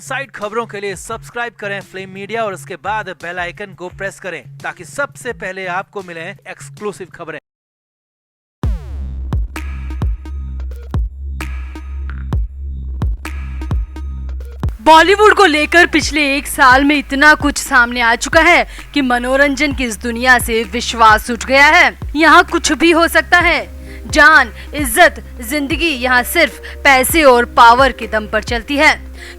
Side खबरों के लिए सब्सक्राइब करें फ्लेम मीडिया और उसके बाद बेल आइकन को प्रेस करें ताकि सबसे पहले आपको मिले एक्सक्लूसिव खबरें। बॉलीवुड को लेकर पिछले एक साल में इतना कुछ सामने आ चुका है कि मनोरंजन की इस दुनिया से विश्वास उठ गया है। यहाँ कुछ भी हो सकता है। जान, इज्जत, जिंदगी यहाँ सिर्फ पैसे और पावर के दम पर चलती है।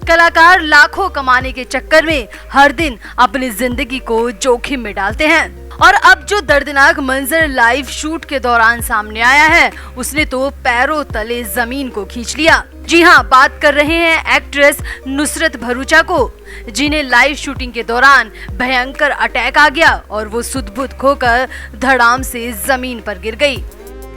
कलाकार लाखों कमाने के चक्कर में हर दिन अपनी जिंदगी को जोखिम में डालते हैं। और अब जो दर्दनाक मंजर लाइव शूट के दौरान सामने आया है, उसने तो पैरों तले जमीन को खींच लिया। जी हाँ, बात कर रहे हैं एक्ट्रेस नुसरत भरूचा को, जिन्हें लाइव शूटिंग के दौरान भयंकर अटैक आ गया और वो सुध-बुध खोकर धड़ाम से जमीन पर गिर गई।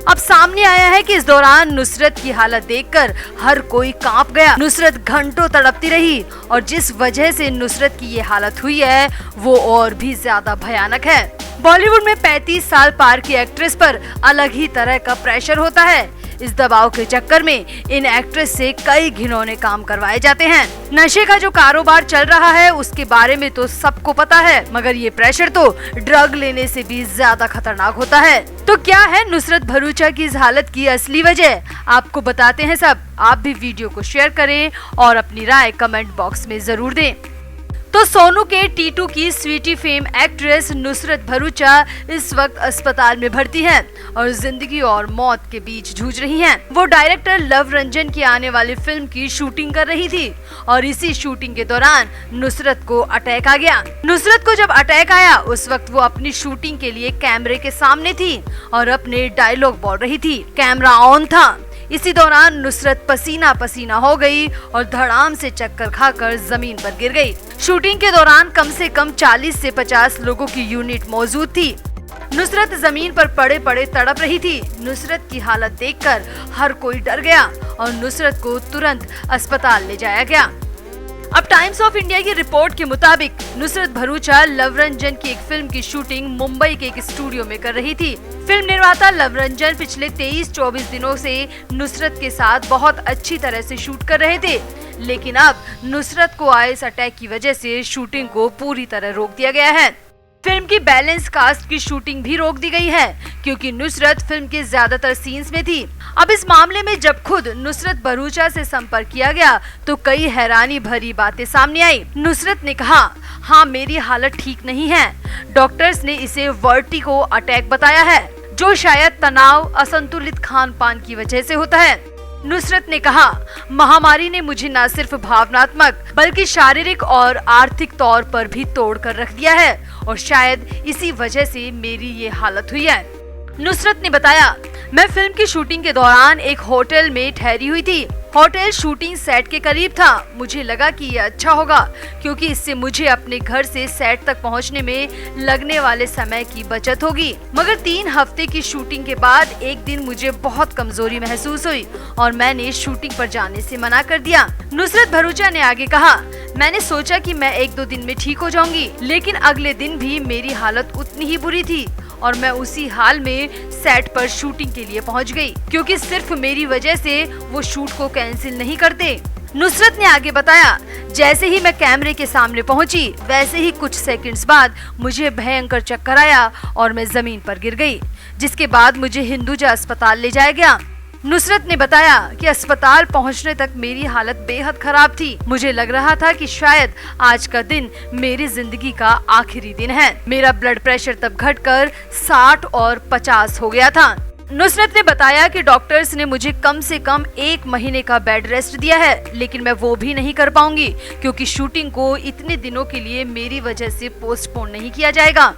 अब सामने आया है कि इस दौरान नुसरत की हालत देखकर हर कोई कांप गया। नुसरत घंटों तड़पती रही और जिस वजह से नुसरत की ये हालत हुई है वो और भी ज्यादा भयानक है। बॉलीवुड में 35 साल पार की एक्ट्रेस पर अलग ही तरह का प्रेशर होता है। इस दबाव के चक्कर में इन एक्ट्रेस से कई घिनौने काम करवाए जाते हैं। नशे का जो कारोबार चल रहा है उसके बारे में तो सबको पता है, मगर ये प्रेशर तो ड्रग लेने से भी ज्यादा खतरनाक होता है। तो क्या है नुसरत भरूचा की इस हालत की असली वजह, आपको बताते हैं सब। आप भी वीडियो को शेयर करें और अपनी राय कमेंट बॉक्स में जरूर दें। तो सोनू के टीटू की स्वीटी फेम एक्ट्रेस नुसरत भरूचा इस वक्त अस्पताल में भर्ती हैं और जिंदगी और मौत के बीच जूझ रही हैं। वो डायरेक्टर लव रंजन की आने वाली फिल्म की शूटिंग कर रही थी और इसी शूटिंग के दौरान नुसरत को अटैक आ गया। नुसरत को जब अटैक आया उस वक्त वो अपनी शूटिंग के लिए कैमरे के सामने थी और अपने डायलॉग बोल रही थी। कैमरा ऑन था। इसी दौरान नुसरत पसीना पसीना हो गई और धड़ाम से चक्कर खाकर जमीन पर गिर गई। शूटिंग के दौरान कम से कम 40 से 50 लोगों की यूनिट मौजूद थी। नुसरत जमीन पर पड़े पड़े तड़प रही थी। नुसरत की हालत देखकर हर कोई डर गया और नुसरत को तुरंत अस्पताल ले जाया गया। अब टाइम्स ऑफ इंडिया की रिपोर्ट के मुताबिक नुसरत भरूचा लव रंजन की एक फिल्म की शूटिंग मुंबई के एक स्टूडियो में कर रही थी। फिल्म निर्माता लव रंजन पिछले 23-24 दिनों से नुसरत के साथ बहुत अच्छी तरह से शूट कर रहे थे, लेकिन अब नुसरत को आए इस अटैक की वजह से शूटिंग को पूरी तरह रोक दिया गया है। फिल्म की बैलेंस कास्ट की शूटिंग भी रोक दी गई है क्योंकि नुसरत फिल्म के ज्यादातर सीन्स में थी। अब इस मामले में जब खुद नुसरत भरूचा से संपर्क किया गया तो कई हैरानी भरी बातें सामने आई। नुसरत ने कहा, हाँ मेरी हालत ठीक नहीं है। डॉक्टर्स ने इसे वर्टिगो अटैक बताया है जो शायद तनाव, असंतुलित खान पान की वजह से होता है। नुसरत ने कहा, महामारी ने मुझे न सिर्फ भावनात्मक बल्कि शारीरिक और आर्थिक तौर पर भी तोड़ कर रख दिया है और शायद इसी वजह से मेरी ये हालत हुई है। नुसरत ने बताया, मैं फिल्म की शूटिंग के दौरान एक होटल में ठहरी हुई थी। होटल शूटिंग सेट के करीब था। मुझे लगा कि ये अच्छा होगा क्योंकि इससे मुझे अपने घर से सेट तक पहुंचने में लगने वाले समय की बचत होगी। मगर 3 हफ्ते की शूटिंग के बाद एक दिन मुझे बहुत कमजोरी महसूस हुई और मैंने शूटिंग पर जाने से मना कर दिया। नुसरत भरूचा ने आगे कहा, मैंने सोचा कि मैं 1-2 दिन में ठीक हो जाऊंगी, लेकिन अगले दिन भी मेरी हालत उतनी ही बुरी थी और मैं उसी हाल में सेट पर शूटिंग के लिए पहुंच गई क्योंकि सिर्फ मेरी वजह से वो शूट को कैंसिल नहीं करते। नुसरत ने आगे बताया, जैसे ही मैं कैमरे के सामने पहुंची वैसे ही कुछ सेकंड्स बाद मुझे भयंकर चक्कर आया और मैं जमीन पर गिर गई, जिसके बाद मुझे हिंदुजा अस्पताल ले जाया गया। नुसरत ने बताया कि अस्पताल पहुंचने तक मेरी हालत बेहद खराब थी। मुझे लग रहा था कि शायद आज का दिन मेरी जिंदगी का आखिरी दिन है। मेरा ब्लड प्रेशर तब घटकर 60 और 50 हो गया था। नुसरत ने बताया कि डॉक्टर्स ने मुझे कम से कम 1 महीने का बेड रेस्ट दिया है, लेकिन मैं वो भी नहीं कर पाऊंगी क्योंकि शूटिंग को इतने दिनों के लिए मेरी वजह से पोस्टपोन नहीं किया जाएगा।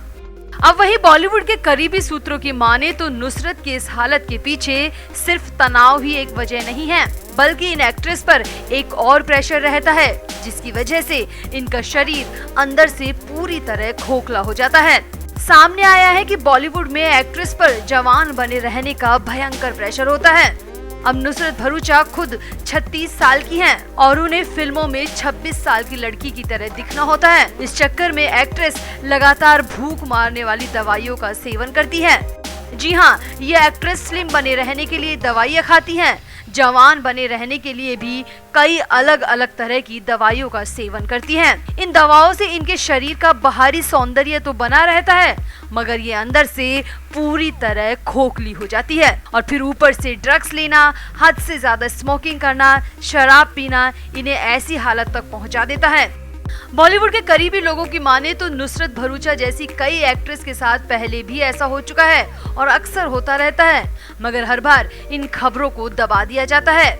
अब वही बॉलीवुड के करीबी सूत्रों की माने तो नुसरत की इस हालत के पीछे सिर्फ तनाव ही एक वजह नहीं है, बल्कि इन एक्ट्रेस पर एक और प्रेशर रहता है जिसकी वजह से इनका शरीर अंदर से पूरी तरह खोखला हो जाता है। सामने आया है कि बॉलीवुड में एक्ट्रेस पर जवान बने रहने का भयंकर प्रेशर होता है। अब नुसरत भरूचा खुद 36 साल की हैं और उन्हें फिल्मों में 26 साल की लड़की की तरह दिखना होता है। इस चक्कर में एक्ट्रेस लगातार भूख मारने वाली दवाइयों का सेवन करती है। जी हाँ, ये एक्ट्रेस स्लिम बने रहने के लिए दवाइयाँ खाती हैं, जवान बने रहने के लिए भी कई अलग अलग तरह की दवाइयों का सेवन करती हैं। इन दवाओं से इनके शरीर का बाहरी सौंदर्य तो बना रहता है, मगर ये अंदर से पूरी तरह खोखली हो जाती है। और फिर ऊपर से ड्रग्स लेना, हद से ज्यादा स्मोकिंग करना, शराब पीना इन्हें ऐसी हालत तक पहुंचा देता है। बॉलीवुड के करीबी लोगों की माने तो नुसरत भरूचा जैसी कई एक्ट्रेस के साथ पहले भी ऐसा हो चुका है और अक्सर होता रहता है, मगर हर बार इन खबरों को दबा दिया जाता है,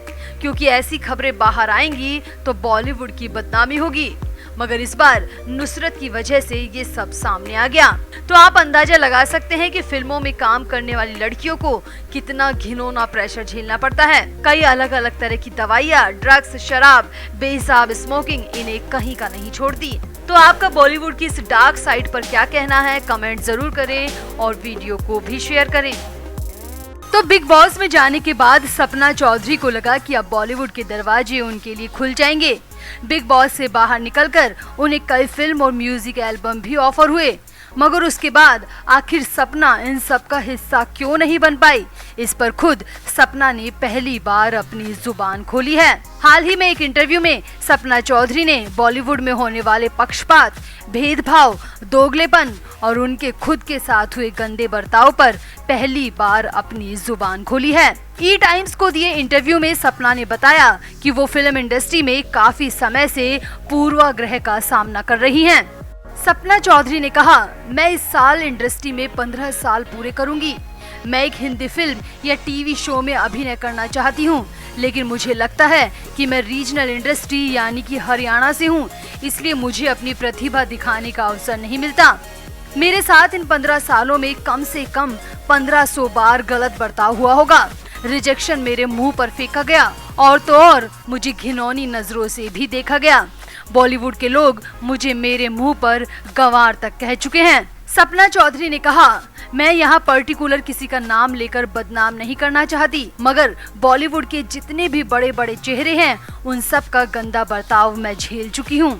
क्योंकि ऐसी खबरें बाहर आएंगी तो बॉलीवुड की बदनामी होगी। मगर इस बार नुसरत की वजह से ये सब सामने आ गया। तो आप अंदाजा लगा सकते हैं कि फिल्मों में काम करने वाली लड़कियों को कितना घिनौना प्रेशर झेलना पड़ता है। कई अलग अलग तरह की दवाइयाँ, ड्रग्स, शराब, बेहिसाब स्मोकिंग इन्हें कहीं का नहीं छोड़ती। तो आपका बॉलीवुड की इस डार्क साइड पर क्या कहना है, कमेंट जरूर करें और वीडियो को भी शेयर करें। तो बिग बॉस में जाने के बाद सपना चौधरी को लगा कि अब बॉलीवुड के दरवाजे उनके लिए खुल जाएंगे। बिग बॉस से बाहर निकलकर उन्हें कई फिल्म और म्यूजिक एल्बम भी ऑफर हुए, मगर उसके बाद आखिर सपना इन सब का हिस्सा क्यों नहीं बन पाई, इस पर खुद सपना ने पहली बार अपनी जुबान खोली है। हाल ही में एक इंटरव्यू में सपना चौधरी ने बॉलीवुड में होने वाले पक्षपात, भेदभाव, दोगलेपन और उनके खुद के साथ हुए गंदे बर्ताव पर पहली बार अपनी जुबान खोली है। ई टाइम्स को दिए इंटरव्यू में सपना ने बताया कि वो फिल्म इंडस्ट्री में काफी समय से पूर्वाग्रह का सामना कर रही हैं। सपना चौधरी ने कहा, मैं इस साल इंडस्ट्री में 15 साल पूरे करूंगी। मैं एक हिंदी फिल्म या टीवी शो में अभिनय करना चाहती हूँ, लेकिन मुझे लगता है कि मैं रीजनल इंडस्ट्री यानी कि हरियाणा से हूँ, इसलिए मुझे अपनी प्रतिभा दिखाने का अवसर नहीं मिलता। मेरे साथ इन 15 सालों में कम से कम 1500 बार गलत बर्ताव हुआ होगा। रिजेक्शन मेरे मुंह पर फेंका गया और तो और मुझे घिनौनी नजरों से भी देखा गया। बॉलीवुड के लोग मुझे मेरे मुंह पर गंवार तक कह चुके हैं। सपना चौधरी ने कहा, मैं यहाँ पर्टिकुलर किसी का नाम लेकर बदनाम नहीं करना चाहती, मगर बॉलीवुड के जितने भी बड़े बड़े चेहरे हैं उन सब का गंदा बर्ताव मैं झेल चुकी हूँ।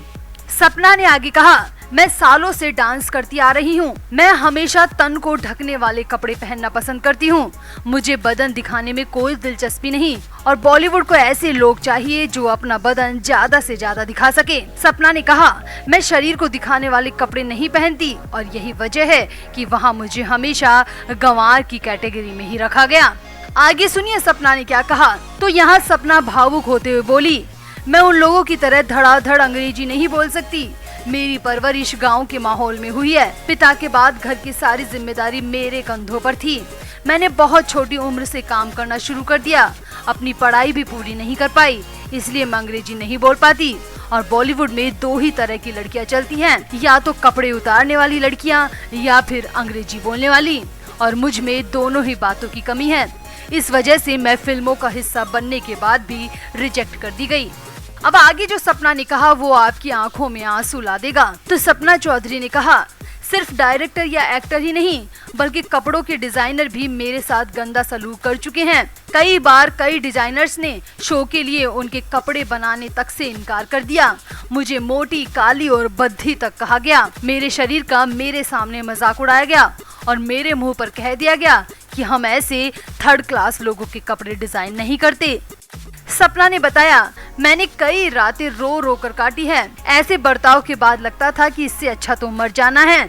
सपना ने आगे कहा, मैं सालों से डांस करती आ रही हूँ। मैं हमेशा तन को ढकने वाले कपड़े पहनना पसंद करती हूँ। मुझे बदन दिखाने में कोई दिलचस्पी नहीं और बॉलीवुड को ऐसे लोग चाहिए जो अपना बदन ज्यादा से ज्यादा दिखा सके। सपना ने कहा, मैं शरीर को दिखाने वाले कपड़े नहीं पहनती और यही वजह है कि वहाँ मुझे हमेशा गंवार की कैटेगरी में ही रखा गया। आगे सुनिए सपना ने क्या कहा। तो यहाँ सपना भावुक होते हुए बोली, मैं उन लोगों की तरह धड़ाधड़ अंग्रेजी नहीं बोल सकती। मेरी परवरिश गांव के माहौल में हुई है। पिता के बाद घर की सारी जिम्मेदारी मेरे कंधों पर थी। मैंने बहुत छोटी उम्र से काम करना शुरू कर दिया। अपनी पढ़ाई भी पूरी नहीं कर पाई, इसलिए मैं अंग्रेजी नहीं बोल पाती। और बॉलीवुड में 2 ही तरह की लड़कियां चलती हैं, या तो कपड़े उतारने वाली लड़कियां या फिर अंग्रेजी बोलने वाली, और मुझ में दोनों ही बातों की कमी है। इस वजह से मैं फिल्मों का हिस्सा बनने के बाद भी रिजेक्ट कर दी गई। अब आगे जो सपना ने कहा वो आपकी आंखों में आंसू ला देगा। तो सपना चौधरी ने कहा, सिर्फ डायरेक्टर या एक्टर ही नहीं बल्कि कपड़ों के डिजाइनर भी मेरे साथ गंदा सलूक कर चुके हैं। कई बार कई डिजाइनर्स ने शो के लिए उनके कपड़े बनाने तक से इनकार कर दिया। मुझे मोटी, काली और बद्धी तक कहा गया। मेरे शरीर का मेरे सामने मजाक उड़ाया गया और मेरे मुंह पर कह दिया गया कि हम ऐसे 3rd क्लास लोगों के कपड़े डिजाइन नहीं करते। सपना ने बताया, मैंने कई रातें रो रो कर काटी है। ऐसे बर्ताव के बाद लगता था कि इससे अच्छा तो मर जाना है।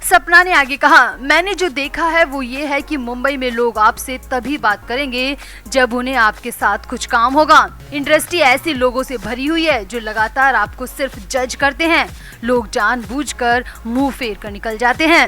सपना ने आगे कहा, मैंने जो देखा है वो ये है कि मुंबई में लोग आपसे तभी बात करेंगे जब उन्हें आपके साथ कुछ काम होगा। इंडस्ट्री ऐसे लोगों से भरी हुई है जो लगातार आपको सिर्फ जज करते हैं। लोग जानबूझकर मुंह फेर कर निकल जाते हैं।